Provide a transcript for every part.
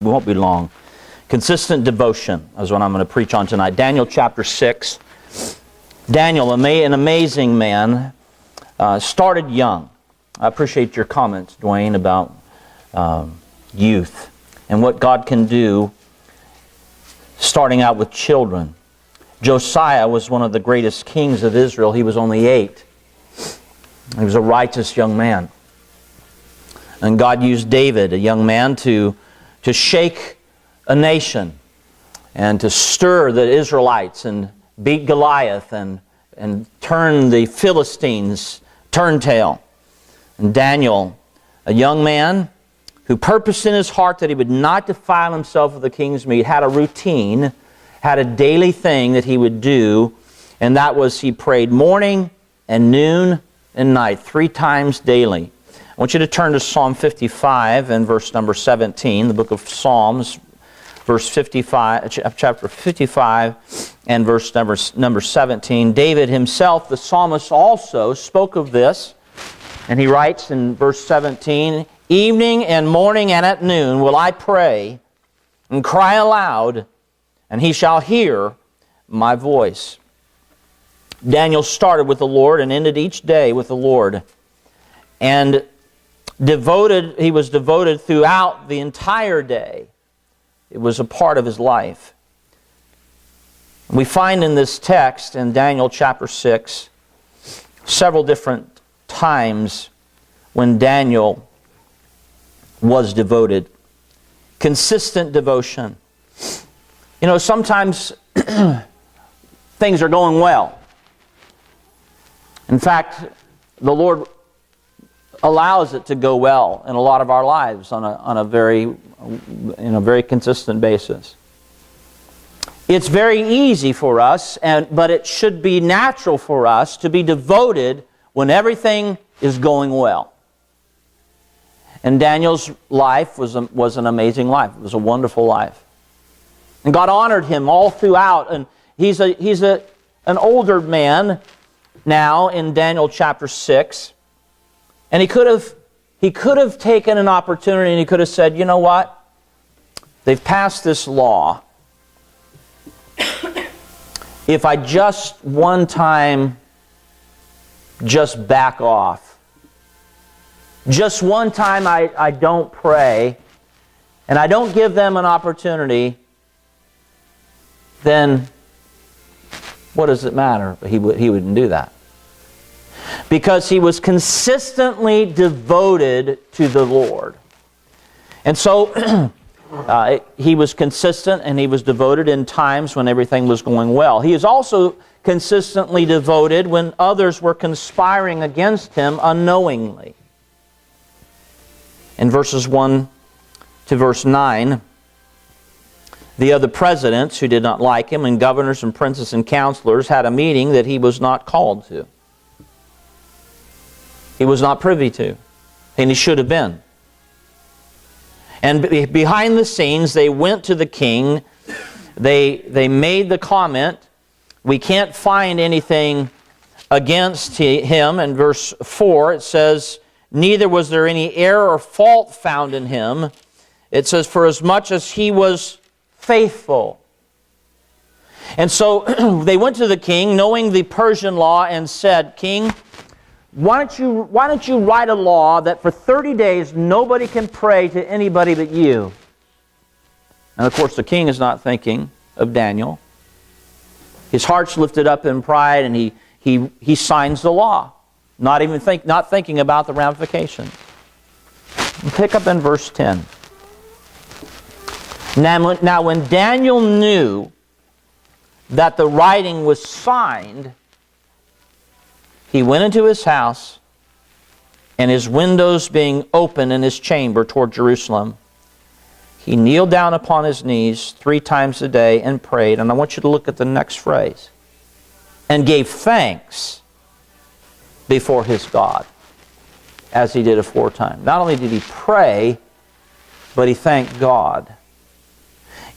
We won't be long. Consistent devotion is what I'm going to preach on tonight. Daniel chapter 6. Daniel, an amazing man, started young. I appreciate your comments, Dwayne, about youth and what God can do starting out with children. Josiah was one of the greatest kings of Israel. He was only 8. He was a righteous young man. And God used David, a young man, to shake a nation and to stir the Israelites and beat Goliath and turn the Philistines turntail. And Daniel, a young man who purposed in his heart that he would not defile himself with the king's meat, had a routine, had a daily thing that he would do, and that was he prayed morning and noon and night, 3 times daily. I want you to turn to Psalm 55 and verse number 17, the book of Psalms, verse 55, chapter 55 and verse number 17. David himself, the psalmist, also spoke of this, and he writes in verse 17, "Evening and morning and at noon will I pray and cry aloud, and he shall hear my voice." Daniel started with the Lord and ended each day with the Lord. And he was devoted throughout the entire day. It was a part of his life. We find in this text, in Daniel chapter 6, several different times when Daniel was devoted. Consistent devotion. You know, sometimes things are going well. In fact, the Lord allows it to go well in a lot of our lives on a very consistent basis. It's very easy for us, but it should be natural for us to be devoted when everything is going well. And Daniel's life was an amazing life. It was a wonderful life. And God honored him all throughout. And he's an older man now in Daniel chapter 6. And he could have taken an opportunity and he could have said, you know what? They've passed this law. If I just one time just back off, just one time I don't pray, and I don't give them an opportunity, then what does it matter? He wouldn't do that. Because he was consistently devoted to the Lord. And so he was consistent and he was devoted in times when everything was going well. He is also consistently devoted when others were conspiring against him unknowingly. In verses 1 to verse 9, the other presidents who did not like him and governors and princes and counselors had a meeting that he was not called to. He was not privy to, and he should have been. And behind the scenes, they went to the king. They made the comment, we can't find anything against him. In verse 4, it says, neither was there any error or fault found in him. It says, for as much as he was faithful. And so they went to the king, knowing the Persian law, and said, King, why don't you write a law that for 30 days nobody can pray to anybody but you? And of course the king is not thinking of Daniel. His heart's lifted up in pride, and he signs the law, not thinking about the ramifications. Pick up in verse 10. Now when Daniel knew that the writing was signed, he went into his house, and his windows being open in his chamber toward Jerusalem, he kneeled down upon his knees 3 times a day and prayed. And I want you to look at the next phrase. And gave thanks before his God, as he did aforetime. Not only did he pray, but he thanked God.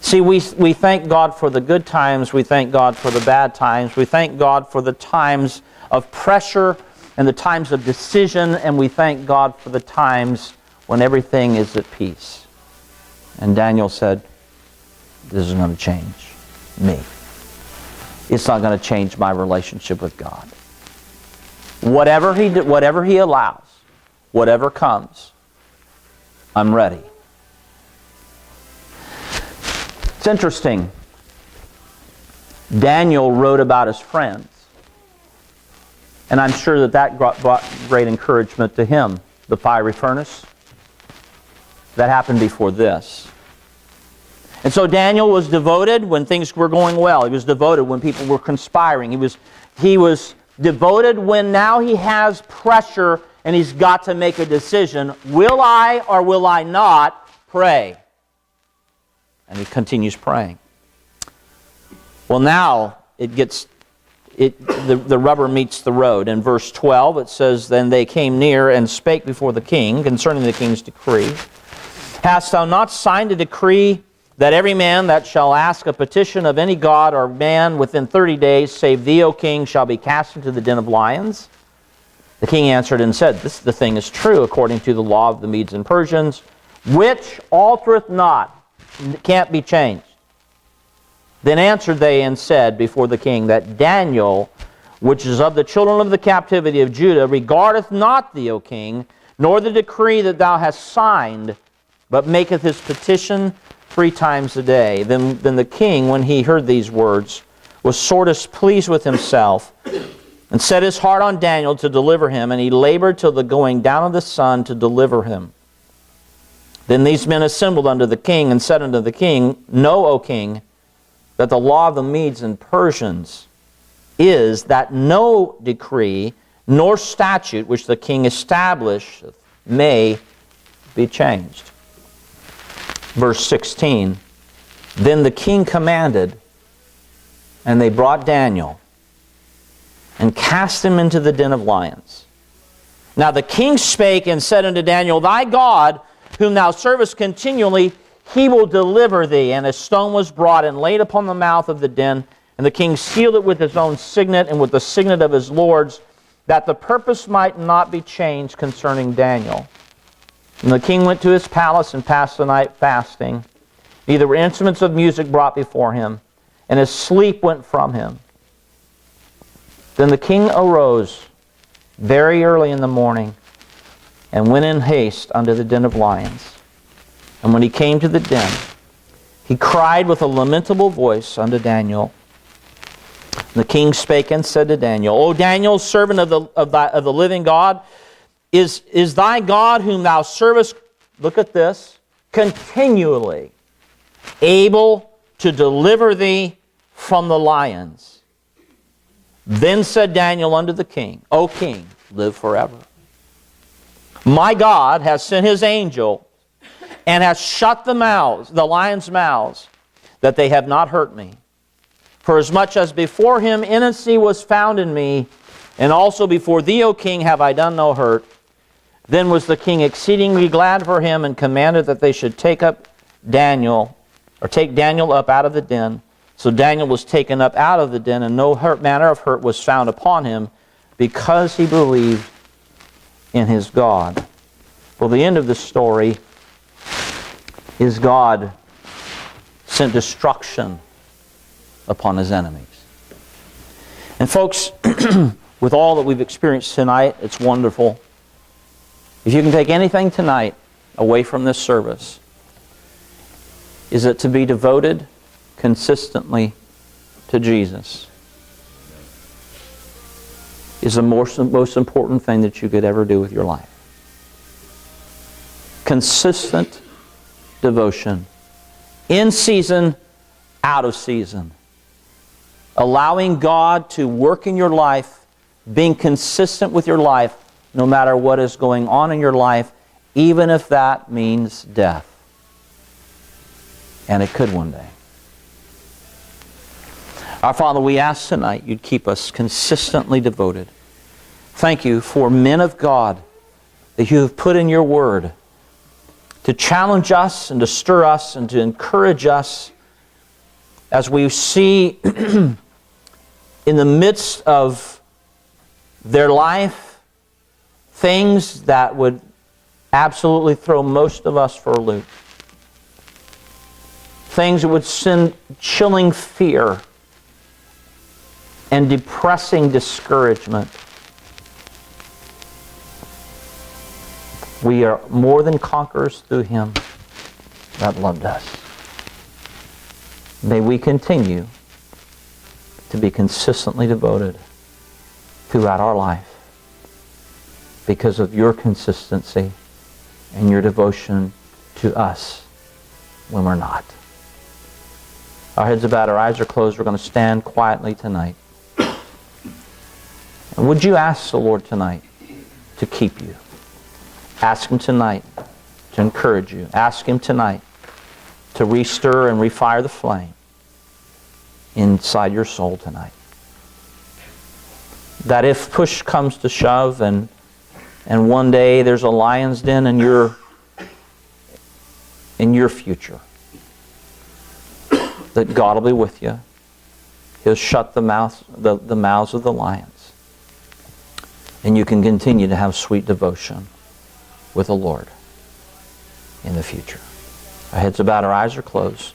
See, we thank God for the good times. We thank God for the bad times. We thank God for the times of pressure and the times of decision, and we thank God for the times when everything is at peace. And Daniel said, this is going to change me. It's not going to change my relationship with God. Whatever he allows, whatever comes, I'm ready. It's interesting. Daniel wrote about his friends. And I'm sure that brought great encouragement to him. The fiery furnace. That happened before this. And so Daniel was devoted when things were going well. He was devoted when people were conspiring. He was devoted when now he has pressure and he's got to make a decision. Will I or will I not pray? And he continues praying. Well, now the rubber meets the road. In verse 12 it says, Then they came near and spake before the king concerning the king's decree. Hast thou not signed a decree that every man that shall ask a petition of any god or man within 30 days, save thee, O king, shall be cast into the den of lions? The king answered and said, The thing is true, according to the law of the Medes and Persians, which altereth not, can't be changed. Then answered they and said before the king, that Daniel, which is of the children of the captivity of Judah, regardeth not thee, O king, nor the decree that thou hast signed, but maketh his petition 3 times a day. Then the king, when he heard these words, was sore displeased with himself, and set his heart on Daniel to deliver him, and he labored till the going down of the sun to deliver him. Then these men assembled unto the king, and said unto the king, Know, O king, that the law of the Medes and Persians is that no decree nor statute which the king established may be changed. Verse 16, Then the king commanded, and they brought Daniel, and cast him into the den of lions. Now the king spake and said unto Daniel, Thy God, whom thou servest continually, he will deliver thee. And a stone was brought and laid upon the mouth of the den, and the king sealed it with his own signet and with the signet of his lords, that the purpose might not be changed concerning Daniel. And the king went to his palace and passed the night fasting. Neither were instruments of music brought before him, and his sleep went from him. Then the king arose very early in the morning, and went in haste unto the den of lions. And when he came to the den, he cried with a lamentable voice unto Daniel. And the king spake and said to Daniel, O Daniel, servant of the living God, is thy God whom thou servest, look at this, continually able to deliver thee from the lions? Then said Daniel unto the king, O king, live forever. My God has sent his angel and has shut the lions' mouths, that they have not hurt me. For as much as before him innocency was found in me, and also before thee, O king, have I done no hurt. Then was the king exceedingly glad for him, and commanded that they should take Daniel up out of the den. So Daniel was taken up out of the den, and no manner of hurt was found upon him, because he believed in his God. Well, the end of the story is God sent destruction upon his enemies. And folks, with all that we've experienced tonight, it's wonderful. If you can take anything tonight away from this service, is it to be devoted consistently to Jesus is the most important thing that you could ever do with your life. Consistent devotion. In season, out of season. Allowing God to work in your life, being consistent with your life, no matter what is going on in your life, even if that means death. And it could one day. Our Father, we ask tonight you'd keep us consistently devoted. Thank you for men of God that you have put in your word to challenge us and to stir us and to encourage us as we see in the midst of their life things that would absolutely throw most of us for a loop. things that would send chilling fear and depressing discouragement. We are more than conquerors through Him that loved us. May we continue to be consistently devoted throughout our life because of your consistency and your devotion to us when we're not. Our heads are bowed, our eyes are closed. We're going to stand quietly tonight. And would you ask the Lord tonight to keep you? Ask Him tonight to encourage you. Ask Him tonight to restir and refire the flame inside your soul tonight. That if push comes to shove and one day there's a lion's den in your future, that God will be with you. He'll shut the mouths of the lions. And you can continue to have sweet devotion with the Lord in the future. Our heads are bowed, our eyes are closed.